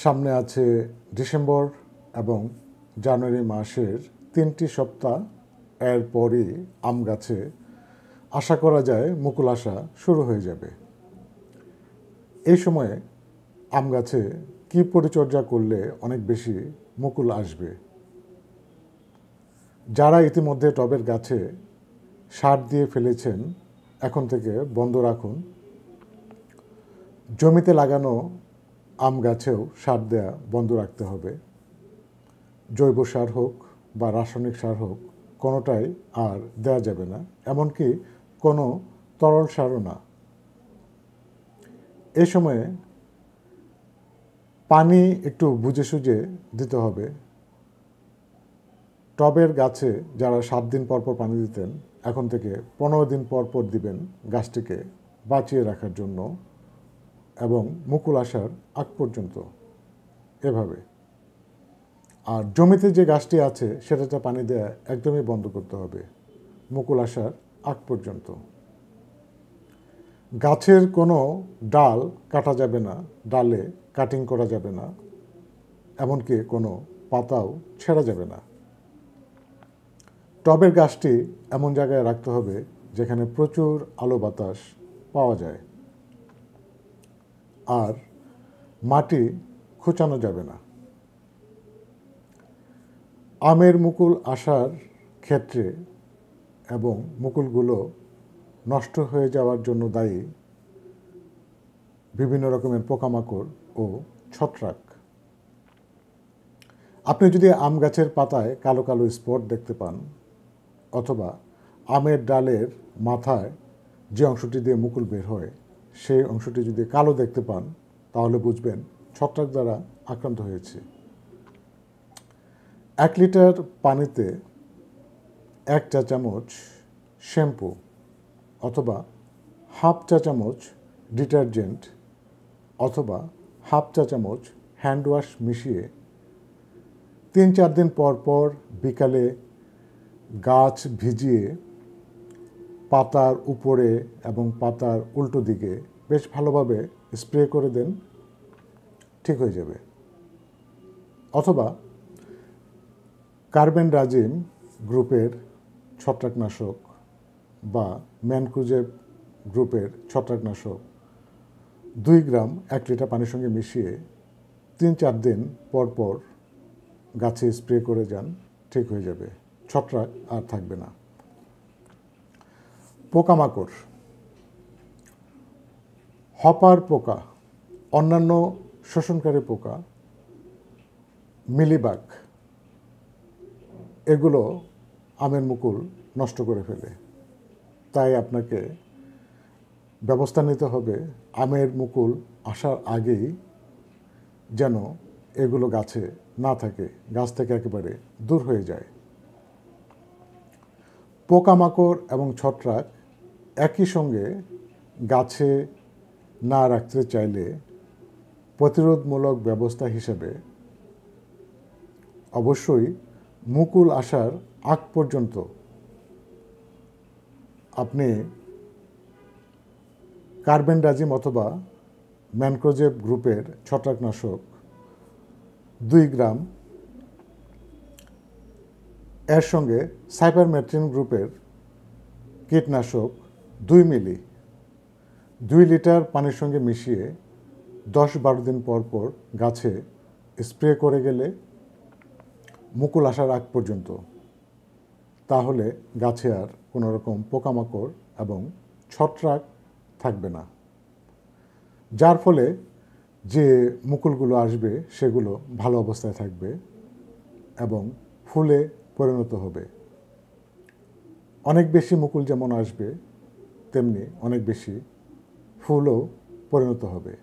সামনে আছে ডিসেম্বর এবং জানুয়ারি মাসের 3টি সপ্তাহ। এরপরই আম গাছে আশা করা যায় মুকুল আসা শুরু হয়ে যাবে। এই সময়ে আম গাছে কী পরিচর্যা করলে অনেক বেশি মুকুল আসবে? যারা ইতিমধ্যে টবের গাছে সার দিয়ে ফেলেছেন, এখন থেকে বন্ধ রাখুন। জমিতে লাগানো আম গাছেও সার দেয়া বন্ধ রাখতে হবে। জৈব সার হোক বা রাসায়নিক সার হোক, কোনোটাই আর দেয়া যাবে না, এমনকি কোনো তরল সারও না। এই সময়ে পানি একটু বুঝে সুঝে দিতে হবে। টবের গাছে যারা 7 দিন পর পর পানি দিতেন, এখন থেকে 15 দিন পর পর দিবেন, গাছটিকে বাঁচিয়ে রাখার জন্য এবং মুকুল আসার আগ পর্যন্ত। এভাবে। আর জমিতে যে গাছটি আছে সেটাতে পানি দেওয়া একদমই বন্ধ করতে হবে মুকুল আসার আগ পর্যন্ত। গাছের কোনো ডাল কাটা যাবে না, ডালে কাটিং করা যাবে না, এমনকি কোনো পাতাও ছেঁড়া যাবে না। টবের গাছটি এমন জায়গায় রাখতে হবে যেখানে প্রচুর আলো বাতাস পাওয়া যায়। আর মাটি খোঁচানো যাবে না। আমের মুকুল আসার ক্ষেত্রে এবং মুকুলগুলো নষ্ট হয়ে যাওয়ার জন্য দায়ী বিভিন্ন রকমের পোকামাকড় ও ছত্রাক। আপনি যদি আম গাছের পাতায় কালো কালো স্পট দেখতে পান, অথবা আমের ডালের মাথায় যে অংশটি দিয়ে মুকুল বের হয় সেই অংশটি যদি কালো দেখতে পান, তাহলে বুঝবেন ছত্রাক দ্বারা আক্রান্ত হয়েছে। 1 লিটার পানিতে 1 চা চামচ শ্যাম্পু অথবা হাফ চা চামচ ডিটারজেন্ট অথবা হাফ চা চামচ হ্যান্ড ওয়াশ মিশিয়ে 3-4 দিন পর পর বিকালে গাছ ভিজিয়ে পাতার উপরে এবং পাতার উল্টো দিকে বেশ ভালোভাবে স্প্রে করে দেন, ঠিক হয়ে যাবে। অথবা কার্বেন্ডাজিম গ্রুপের ছত্রাকনাশক বা ম্যানকোজেব গ্রুপের ছত্রাকনাশক 2 গ্রাম 1 লিটার পানির সঙ্গে মিশিয়ে 3-4 দিন পর পর গাছে স্প্রে করে যান, ঠিক হয়ে যাবে। ছত্রাক আর থাকবে না। পোকামাকড়, হপার পোকা, অন্যান্য শোষণকারী পোকা, মিলিবাগ, এগুলো আমের মুকুল নষ্ট করে ফেলে। তাই আপনাকে ব্যবস্থা নিতে হবে আমের মুকুল আসার আগেই যেন এগুলো গাছে না থাকে, গাছ থেকে একেবারে দূর হয়ে যায়। পোকামাকড় এবং ছত্রাক একই সঙ্গে গাছে না রাখতে চাইলে প্রতিরোধমূলক ব্যবস্থা হিসেবে অবশ্যই মুকুল আসার আগ পর্যন্ত আপনি কার্বেন্ডাজিম অথবা ম্যানকোজেব গ্রুপের ছত্রাকনাশক 2 গ্রাম, এর সঙ্গে সাইপারমেথ্রিন গ্রুপের কীটনাশক 2 মিলি 2 লিটার পানির সঙ্গে মিশিয়ে 10-12 দিন পর পর গাছে স্প্রে করে গেলে মুকুল আসার আগ পর্যন্ত, তাহলে গাছে আর কোনো রকম পোকামাকড় এবং ছত্রাক থাকবে না, যার ফলে যে মুকুলগুলো আসবে সেগুলো ভালো অবস্থায় থাকবে এবং ফুলে পরিণত হবে। অনেক বেশি মুকুল যেমন আসবে, তেমনি অনেক বেশি ফুলও পরিণত হবে।